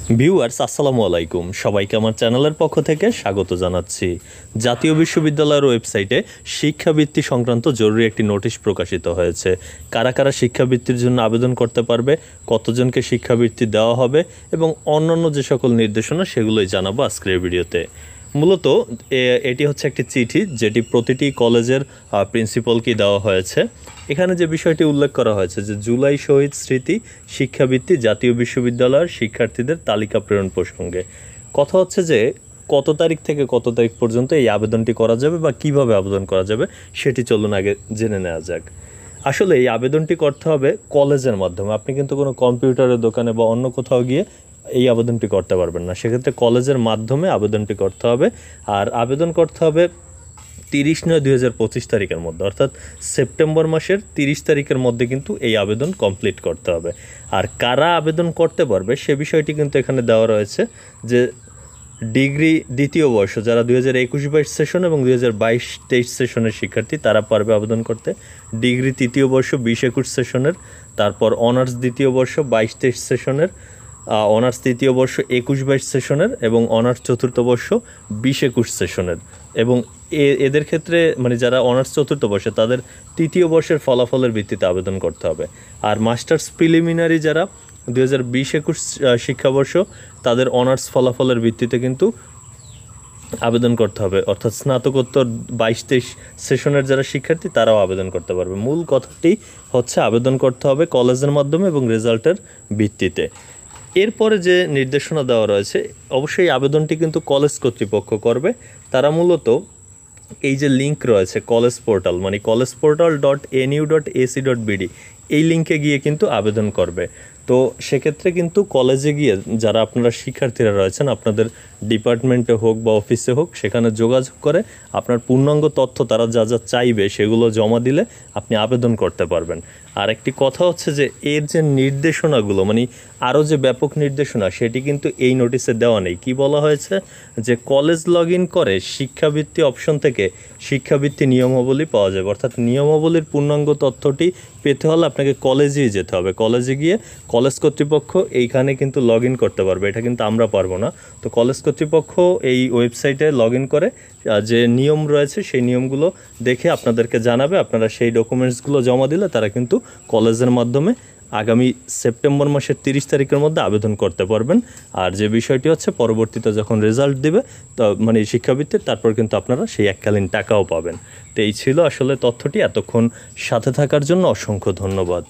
Viewers আসসালামু আলাইকুম, সবাইকে আমার চ্যানেলের পক্ষ থেকে স্বাগত জানাচ্ছি। জাতীয় বিশ্ববিদ্যালয়ের ওয়েবসাইটে শিক্ষাবৃত্তি সংক্রান্ত জরুরি একটি নোটিশ প্রকাশিত হয়েছে। কারা কারা শিক্ষাবৃত্তির জন্য আবেদন করতে পারবে, কতজনকে শিক্ষাবৃত্তি দেওয়া হবে এবং অন্যান্য যে সকল নির্দেশনা সেগুলোই জানাবো আজকের ভিডিওতে। মূলত এটি হচ্ছে একটি চিঠি যেটি প্রতিটি কলেজের প্রিন্সিপালকে দেওয়া হয়েছে। এখানে যে বিষয়টি উল্লেখ করা হয়েছে যে জুলাই শহীদ স্মৃতি শিক্ষাবৃত্তি জাতীয় বিশ্ববিদ্যালয়ের শিক্ষার্থীদের তালিকা প্রেরণ প্রসঙ্গে কথা হচ্ছে যে কত তারিখ থেকে কত তারিখ পর্যন্ত এই আবেদনটি করা যাবে বা কিভাবে আবেদন করা যাবে সেটি চলুন আগে জেনে নেওয়া যাক। আসলে এই আবেদনটি করতে হবে কলেজের মাধ্যমে। আপনি কিন্তু কোনো কম্পিউটারের দোকানে বা অন্য কোথাও গিয়ে এই আবেদনটি করতে পারবেন না, সেক্ষেত্রে কলেজের মাধ্যমে আবেদনটি করতে হবে। আর আবেদন করতে হবে 30/9/2025 তারিখের মধ্যে, অর্থাৎ সেপ্টেম্বর মাসের 30 তারিখের মধ্যে কিন্তু এই আবেদন কমপ্লিট করতে হবে। আর কারা আবেদন করতে পারবে সে বিষয়টি কিন্তু এখানে দেওয়া রয়েছে যে ডিগ্রি দ্বিতীয় বর্ষ যারা 2021-22 সেশন এবং 2022-23 সেশনের শিক্ষার্থী তারা পারবে আবেদন করতে। ডিগ্রি তৃতীয় বর্ষ 20-21 সেশনের, তারপর অনার্স দ্বিতীয় বর্ষ 22-23 সেশনের, অনার্স তৃতীয় বর্ষ 21-22 সেশনের এবং অনার্স চতুর্থ বর্ষ 20-21 সেশনের। এবং এদের ক্ষেত্রে মানে যারা অনার্স চতুর্থ বর্ষে তাদের তৃতীয় বর্ষের ফলাফলের ভিত্তিতে আবেদন করতে হবে। আর মাস্টার্স প্রিলিমিনারি যারা 2020-21 শিক্ষাবর্ষ তাদের অনার্স ফলাফলের ভিত্তিতে কিন্তু আবেদন করতে হবে, অর্থাৎ স্নাতকোত্তর 22-23 সেশনের যারা শিক্ষার্থী তারাও আবেদন করতে পারবে। মূল কথাটি হচ্ছে আবেদন করতে হবে কলেজের মাধ্যমে এবং রেজাল্টের ভিত্তিতে। এরপরে যে নির্দেশনা দেওয়া রয়েছে অবশ্যই আবেদনটি কিন্তু কলেজ কর্তৃপক্ষ করবে। তারা মূলত এই যে লিঙ্ক রয়েছে কলেজ পোর্টাল মানে collegeportal.nu.ac.bd এই লিঙ্কে গিয়ে কিন্তু আবেদন করবে। তো সেক্ষেত্রে কিন্তু কলেজে গিয়ে যারা আপনারা শিক্ষার্থীরা রয়েছেন আপনাদের ডিপার্টমেন্টে হোক বা অফিসে হোক সেখানে যোগাযোগ করে আপনার পূর্ণাঙ্গ তথ্য তারা যা যা চাইবে সেগুলো জমা দিলে আপনি আবেদন করতে পারবেন। আর একটি কথা হচ্ছে যে এর যে নির্দেশনাগুলো মানে আরও যে ব্যাপক নির্দেশনা সেটি কিন্তু এই নোটিশে দেওয়া নেই। কি বলা হয়েছে যে কলেজ লগ ইন করে শিক্ষাবৃত্তি অপশন থেকে শিক্ষাবৃত্তি নিয়মাবলী পাওয়া যাবে, অর্থাৎ নিয়মাবলীর পূর্ণাঙ্গ তথ্যটি পেতে হলে আপনাকে কলেজেই যেতে হবে। কলেজে গিয়ে কলেজ কর্তৃপক্ষ এইখানে কিন্তু লগ ইন করতে পারবে, এটা কিন্তু আমরা পারবো না। তো কলেজ কর্তৃপক্ষ এই ওয়েবসাইটে লগ ইন করে যে নিয়ম রয়েছে সেই নিয়মগুলো দেখে আপনাদেরকে জানাবে। আপনারা সেই ডকুমেন্টসগুলো জমা দিলে তারা কিন্তু কলেজের মাধ্যমে আগামী সেপ্টেম্বর মাসের 30 তারিখের মধ্যে আবেদন করতে পারবেন। আর যে বিষয়টি হচ্ছে পরবর্তীতে যখন রেজাল্ট দিবে তো মানে শিক্ষাবৃত্তির তারপর কিন্তু আপনারা সেই এককালীন টাকাও পাবেন। তো এই ছিল আসলে তথ্যটি। এতক্ষণ সাথে থাকার জন্য অসংখ্য ধন্যবাদ।